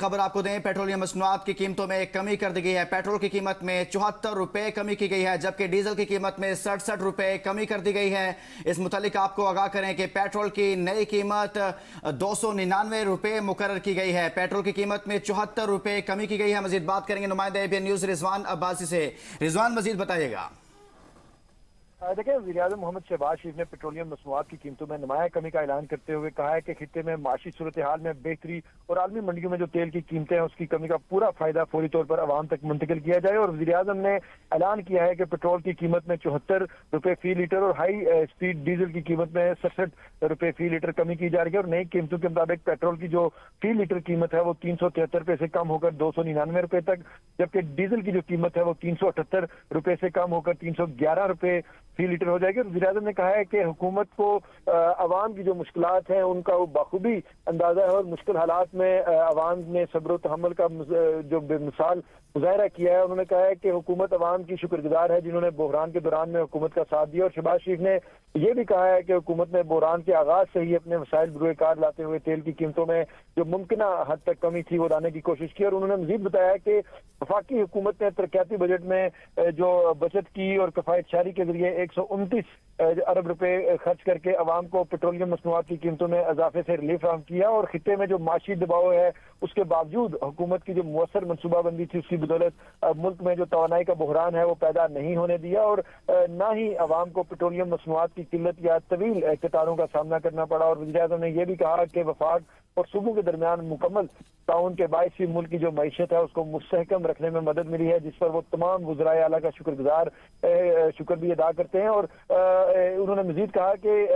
खबर आपको दें, पेट्रोलियम मसनूआत की कीमतों में कमी कर दी गई है। पेट्रोल की कीमत में 74 रुपए कमी की गई है, जबकि डीजल की कीमत में 67 रुपए कमी कर दी गई है। इस मुतालिक आपको आगाह करें कि पेट्रोल की नई कीमत 299 रुपए मुकर्रर की गई है। पेट्रोल की कीमत में 74 रुपए कमी की गई है। मजीद बात करेंगे नुमाइंदा एबीएन न्यूज रिजवान अब्बासी से। रिजवान, मजीद बताइएगा। देखिए, वज़ीर-ए-आज़म मोहम्मद शहबाज शरीफ ने पेट्रोलियम मसनूआत की कीमतों में नुमाया कमी का ऐलान करते हुए कहा है कि खित्ते में माशी सूरत हाल में बेहतरी और आलमी मंडियों में जो तेल की कीमतें हैं उसकी कमी का पूरा फायदा फौरी तौर पर आवाम तक मुंतकिल किया जाए। और वज़ीर-ए-आज़म ने ऐलान किया है कि पेट्रोल की कीमत में 74 रुपए फी लीटर और हाई स्पीड डीजल की कीमत में 67 रुपए फी लीटर कमी की जा रही है। और नई कीमतों के मुताबिक पेट्रोल की जो फी लीटर कीमत है वो 373 रुपए से कम होकर 299 रुपए तक, जबकि डीजल की जो कीमत है वो 378 रुपए से कम होकर 311 रुपए फी लीटर हो जाएगी। वज़ीर-ए-आज़म ने कहा है कि हुकूमत को अवाम की जो मुश्किलात हैं उनका वो बखूबी अंदाजा है और मुश्किल हालात में अवाम ने सब्र तहम्मुल का जो बेमिसाल मुजाहरा किया है। उन्होंने कहा है कि हुकूमत अवाम की शुक्रगुजार है जिन्होंने बहरान के दौरान में हुकूमत का साथ दिया। और शहबाज शरीफ ने यह भी कहा है कि हुकूमत ने बहरान के आगाज से ही अपने वसाइल बरूए कार लाते हुए तेल की कीमतों में जो मुमकिन हद तक कमी थी वो लाने की कोशिश की। और उन्होंने मजीद बताया कि वफाकी हुकूमत ने तरक्याती बजट में जो बचत की और कफायतशारी के जरिए 129 अरब रुपए खर्च करके अवाम को पेट्रोलियम मसनूआत की कीमतों में इजाफे से रिलीफ फराहम किया। और खित्ते में जो माशी दबाव है उसके बावजूद हुकूमत की जो मुअस्सर मनसूबाबंदी थी उसकी बदौलत मुल्क में जो तवानाई का बहरान है वो पैदा नहीं होने दिया और न ही अवाम को पेट्रोलियम मसनूआत की किल्लत या तवील कतारों का सामना करना पड़ा। और वज़ीर-ए-आज़म ने यह भी कहा कि वफाक और सूबों के दरमियान मुकम्मल ताउन के बायस ही मुल्क की जो मईशत है उसको मुस्तहकम रखने में मदद मिली है, जिस पर वो तमाम वज़राए आला का शुक्र भी अदा करते हैं। और उन्होंने मजीद कहा कि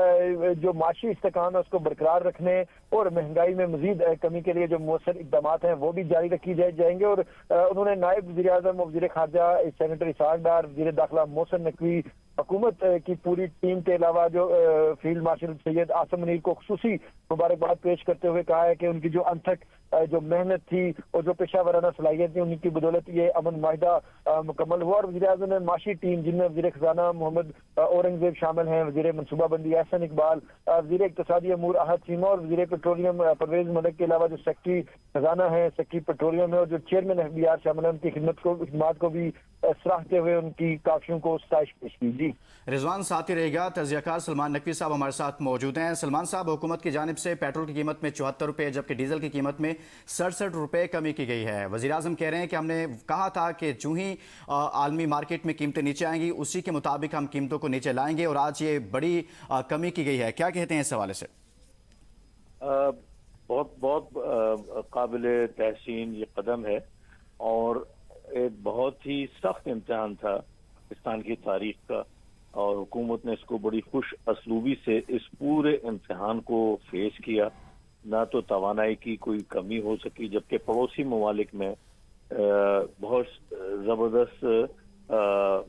जो माशी इस्तेकाम है उसको बरकरार रखने और महंगाई में मजीद कमी के लिए जो मुअस्सर इकदाम हैं वो भी जारी रखी जाएंगे। और उन्होंने नायब वज़ीर-ए-आज़म, वज़ीर खारजा सेनेटर इसहाक डार, वज़ीर दाखिला मोहसिन नकवी, हुकूमत की पूरी टीम के अलावा जो फील्ड मार्शल सैयद आसम मुनीर को खुसूसी मुबारकबाद पेश करते हुए कहा है कि उनकी जो अनथक जो मेहनत थी और जो पेशा वराना सलाहियत थी उनकी बदौलत ये अमन माहिदा मुकम्मल हुआ। और वज़ीर-ए-आज़म ने माशी टीम जिनमें वज़ीर खजाना मोहम्मद औरंगजेब शामिल हैं, वज़ीर मनसूबाबंदी एहसन इकबाल, वज़ीर इक़्तिसादी अमूर अहद चीमा और वज़ीर पेट्रोलियम परवेज मलिक के अलावा जो सेक्रेटरी खजाना है, सेक्रेटरी पेट्रोलियम है और जो चेयरमैन एफबीआर शामिल हैं उनकी खिदमत को भी सराहते हुए उनकी काफियों को सताइश पेश की। जी रिजवान, साथ ही रहेगा। तजियाकार सलमान नकवी साहब हमारे साथ मौजूद हैं। सलमान साहब, हुकूमत की जानिब से पेट्रोल की कीमत में 74 रुपये जबकि डीजल की कीमत में 67 रुपये कमी की गई है। वज़ीर-ए-आज़म कह रहे हैं कि हमने कहा था कि जो ही आलमी मार्केट में कीमतें नीचे आएंगी उसी के मुताबिक हम कीमतों को नीचे लाएंगे और आज ये बड़ी कमी की गई है। क्या कहते हैं इस हवाले से? बहुत बहुत काबिल तहसीन ये कदम है और एक बहुत ही सख्त इम्तिहान था पाकिस्तान की तारीख का और हुकूमत ने इसको बड़ी खुश असलूबी से इस पूरे इम्तिहान को फेस किया। ना तो तवानाई की कोई कमी हो सकी, जबकि पड़ोसी ममालिक में बहुत ज़बरदस्त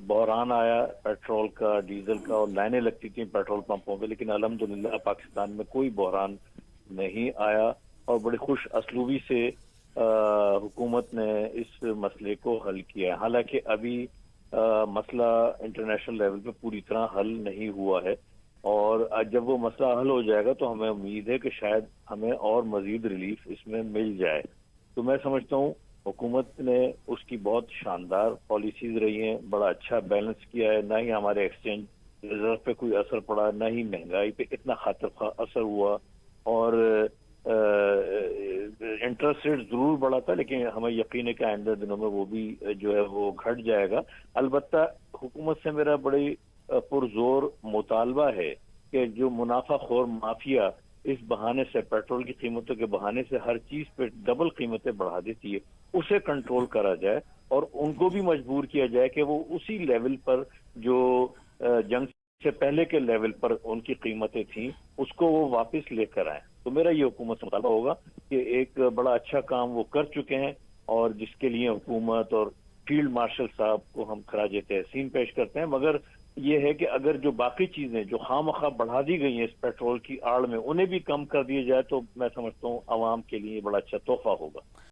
बहरान आया पेट्रोल का, डीजल का और लाइनें लगती थी पेट्रोल पंपों पे, लेकिन अल्हम्दुलिल्लाह पाकिस्तान में कोई बहरान नहीं आया और बड़ी खुश असलूबी से हुकूमत ने इस मसले को हल किया। हालांकि अभी मसला इंटरनेशनल लेवल पे पूरी तरह हल नहीं हुआ है और जब वो मसला हल हो जाएगा तो हमें उम्मीद है कि शायद हमें और मजीद रिलीफ इसमें मिल जाए। तो मैं समझता हूँ हुकूमत ने उसकी बहुत शानदार पॉलिसीज रही हैं, बड़ा अच्छा बैलेंस किया है। ना ही हमारे एक्सचेंज रिजर्व पे कोई असर पड़ा, ना ही महंगाई पे इतना खातर असर हुआ और इंटरेस्ट रेट जरूर बढ़ा था, लेकिन हमें यकीन है कि आइंदा दिनों में वो भी जो है वो घट जाएगा। अलबत्ता हुकूमत से मेरा बड़ी पुरजोर मुतालबा है कि जो मुनाफाखोर माफिया इस बहाने से पेट्रोल की कीमतों के बहाने से हर चीज पे डबल कीमतें बढ़ा देती है, उसे कंट्रोल करा जाए और उनको भी मजबूर किया जाए कि वो उसी लेवल पर जो जंग से पहले के लेवल पर उनकी कीमतें थी उसको वो वापस लेकर आए। तो मेरा ये हुकूमत से मुतालबा होगा कि एक बड़ा अच्छा काम वो कर चुके हैं और जिसके लिए हुकूमत और फील्ड मार्शल साहब को हम खराज तहसीन पेश करते हैं। मगर ये है कि अगर जो बाकी चीजें जो खामखा बढ़ा दी गई हैं इस पेट्रोल की आड़ में उन्हें भी कम कर दिया जाए तो मैं समझता हूँ आवाम के लिए बड़ा अच्छा तोहफा होगा।